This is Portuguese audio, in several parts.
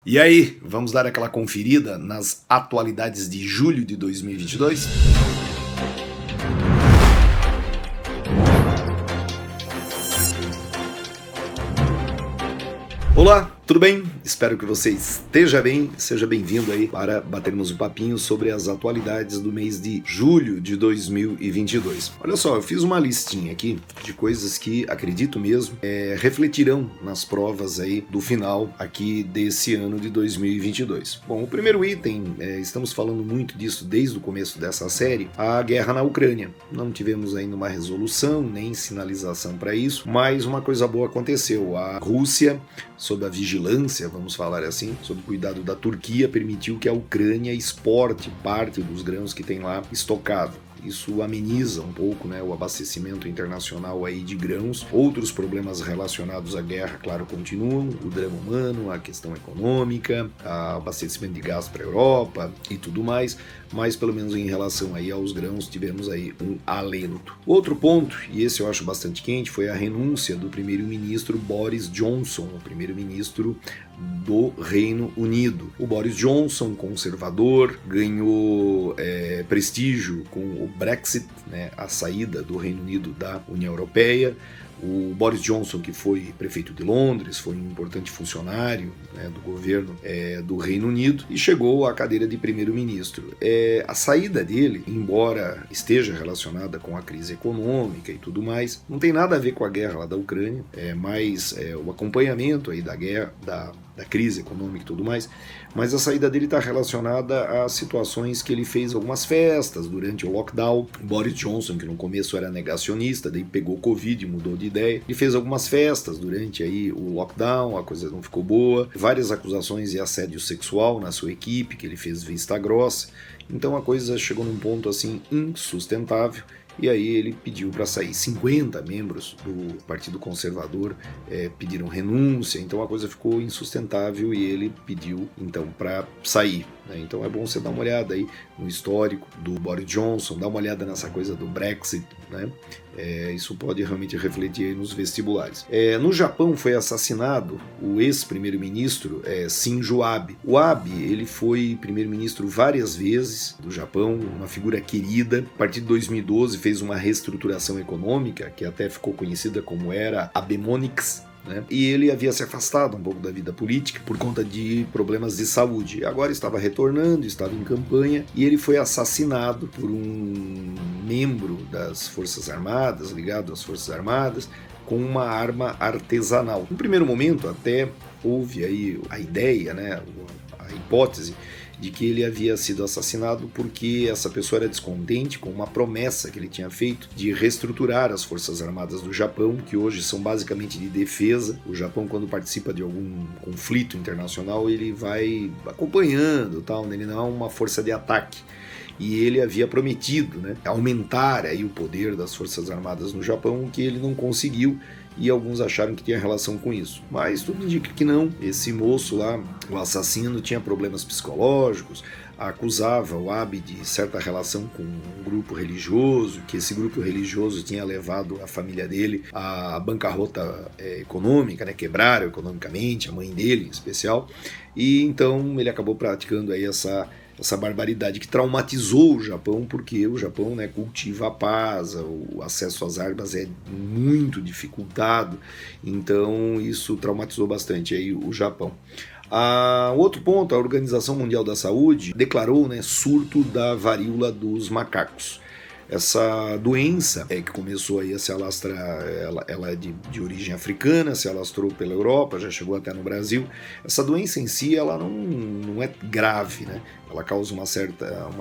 E aí, vamos dar aquela conferida nas atualidades de julho de 2022? Olá, tudo bem? Espero que você esteja bem, seja bem-vindo aí para batermos um papinho sobre as atualidades do mês de julho de 2022. Olha só, eu fiz uma listinha aqui de coisas que acredito mesmo refletirão nas provas aí do final aqui desse ano de 2022. Bom, o primeiro item, estamos falando muito disso desde o começo dessa série, a guerra na Ucrânia. Não tivemos ainda uma resolução, nem sinalização para isso, mas uma coisa boa aconteceu. A Rússia, sob a vigilância, vamos falar assim, sob o cuidado da Turquia, permitiu que a Ucrânia exporte parte dos grãos que tem lá estocado. Isso ameniza um pouco, né, o abastecimento internacional aí de grãos. Outros problemas relacionados à guerra, claro, continuam. O drama humano, a questão econômica, o abastecimento de gás para a Europa e tudo mais. Mas pelo menos em relação aí aos grãos tivemos aí um alento. Outro ponto, e esse eu acho bastante quente, foi a renúncia do primeiro-ministro Boris Johnson, o primeiro-ministro do Reino Unido. O Boris Johnson, conservador, ganhou prestígio com o Brexit, né, a saída do Reino Unido da União Europeia. O Boris Johnson, que foi prefeito de Londres, foi um importante funcionário, né, do governo do Reino Unido e chegou à cadeira de primeiro-ministro. A saída dele, embora esteja relacionada com a crise econômica e tudo mais, não tem nada a ver com a guerra lá da Ucrânia, mas o acompanhamento aí da guerra, da crise econômica e tudo mais, mas a saída dele está relacionada a situações que ele fez algumas festas durante o lockdown. Boris Johnson, que no começo era negacionista, daí pegou Covid e mudou de ideia. Ele fez algumas festas durante aí o lockdown, a coisa não ficou boa. Várias acusações de assédio sexual na sua equipe, que ele fez vista grossa. Então a coisa chegou num ponto assim insustentável. E aí ele pediu para sair. 50 membros do Partido Conservador pediram renúncia, então a coisa ficou insustentável e ele pediu então para sair. Então é bom você dar uma olhada aí no histórico do Boris Johnson, dar uma olhada nessa coisa do Brexit, né? Isso pode realmente refletir aí nos vestibulares. No Japão foi assassinado o ex-primeiro-ministro Shinzo Abe. O Abe, ele foi primeiro-ministro várias vezes do Japão, uma figura querida. A partir de 2012 fez uma reestruturação econômica, que até ficou conhecida como era Abenomics, né? E ele havia se afastado um pouco da vida política por conta de problemas de saúde. Agora estava retornando, estava em campanha e ele foi assassinado por um membro das Forças Armadas, ligado às Forças Armadas, com uma arma artesanal. No primeiro momento até houve aí a ideia, né, a hipótese de que ele havia sido assassinado porque essa pessoa era descontente com uma promessa que ele tinha feito de reestruturar as Forças Armadas do Japão, que hoje são basicamente de defesa. O Japão, quando participa de algum conflito internacional, ele vai acompanhando, tal, né? Ele não é uma força de ataque. E ele havia prometido, né, aumentar aí o poder das Forças Armadas no Japão, o que ele não conseguiu, e alguns acharam que tinha relação com isso. Mas tudo indica que não. Esse moço lá, o assassino, tinha problemas psicológicos, acusava o Abe de certa relação com um grupo religioso, que esse grupo religioso tinha levado a família dele à bancarrota econômica, né, quebraram economicamente, a mãe dele em especial, e então ele acabou praticando aí essa barbaridade que traumatizou o Japão, porque o Japão, né, cultiva a paz, o acesso às armas é muito dificultado, então isso traumatizou bastante aí o Japão. Outro ponto, a Organização Mundial da Saúde declarou, né, surto da varíola dos macacos. Essa doença que começou aí a se alastrar, ela é de origem africana, se alastrou pela Europa, já chegou até no Brasil. Essa doença em si, ela não é grave, né? Ela causa uma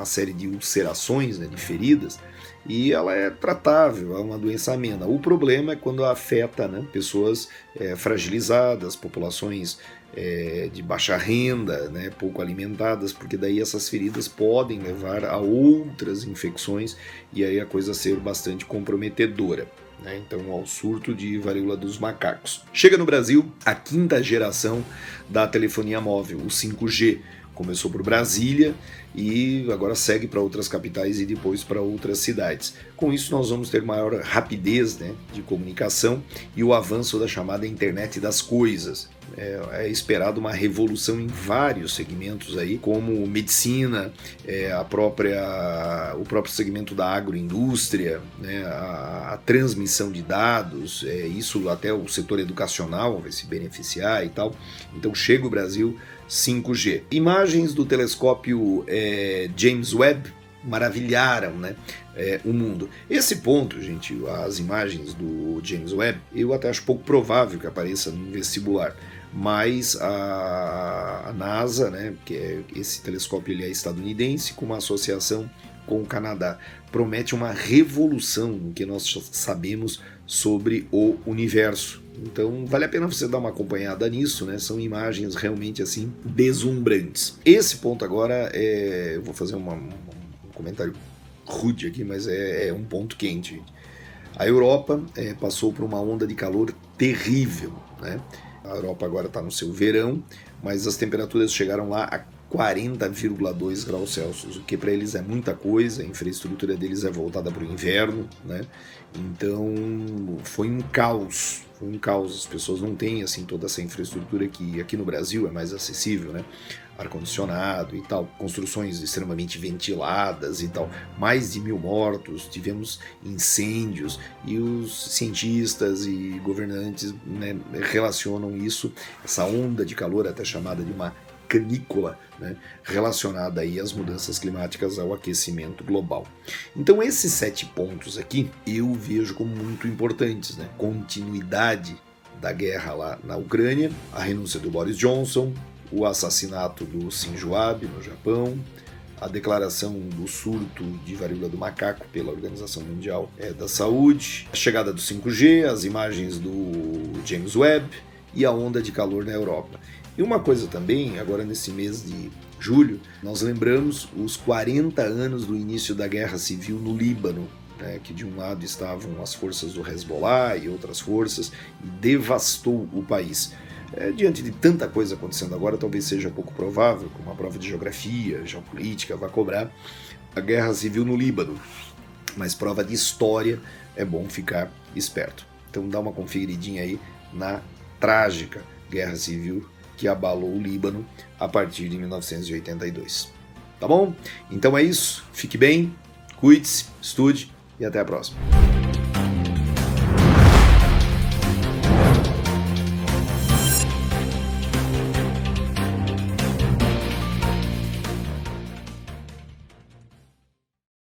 série de ulcerações, né, de feridas, e ela é tratável, é uma doença amena. O problema é quando afeta, né, pessoas fragilizadas, populações de baixa renda, né, pouco alimentadas, porque daí essas feridas podem levar a outras infecções e aí a coisa ser bastante comprometedora, né? Então, ao surto de varíola dos macacos. Chega no Brasil a 5ª geração da telefonia móvel, o 5G. Começou por Brasília e agora segue para outras capitais e depois para outras cidades. Com isso nós vamos ter maior rapidez, né, de comunicação e o avanço da chamada internet das coisas. É esperado uma revolução em vários segmentos aí, como medicina, o próprio segmento da agroindústria, né, a transmissão de dados, isso até o setor educacional vai se beneficiar e tal. Então chega o Brasil 5G. Imagens do telescópio James Webb maravilharam, né, o mundo. Esse ponto, gente, as imagens do James Webb, eu até acho pouco provável que apareça no vestibular, mas a NASA, né, que esse telescópio ele é estadunidense, com uma associação com o Canadá, promete uma revolução no que nós sabemos sobre o universo. Então vale a pena você dar uma acompanhada nisso, né? São imagens realmente assim deslumbrantes. Esse ponto agora eu vou fazer um comentário rude aqui, mas é um ponto quente. A Europa passou por uma onda de calor terrível, né? A Europa agora está no seu verão, mas as temperaturas chegaram lá a 40,2 graus Celsius, o que para eles é muita coisa. A infraestrutura deles é voltada para o inverno, né? Então foi um caos, as pessoas não têm assim toda essa infraestrutura que aqui no Brasil é mais acessível, né? Ar-condicionado e tal, construções extremamente ventiladas e tal, mais de 1.000 mortos, tivemos incêndios e os cientistas e governantes, né, relacionam isso, essa onda de calor até chamada de uma canícula, né, relacionada aí às mudanças climáticas, ao aquecimento global. Então esses 7 pontos aqui eu vejo como muito importantes, né? Continuidade da guerra lá na Ucrânia, a renúncia do Boris Johnson, o assassinato do Shinzo Abe no Japão, a declaração do surto de varíola do macaco pela Organização Mundial da Saúde, a chegada do 5G, as imagens do James Webb e a onda de calor na Europa. E uma coisa também, agora nesse mês de julho, nós lembramos os 40 anos do início da Guerra Civil no Líbano, né, que de um lado estavam as forças do Hezbollah e outras forças, e devastou o país. Diante de tanta coisa acontecendo agora, talvez seja pouco provável que uma prova de geografia, geopolítica, vá cobrar a Guerra Civil no Líbano, mas prova de história é bom ficar esperto. Então dá uma conferidinha aí na trágica Guerra Civil que abalou o Líbano a partir de 1982. Tá bom? Então é isso, fique bem, cuide-se, estude e até a próxima.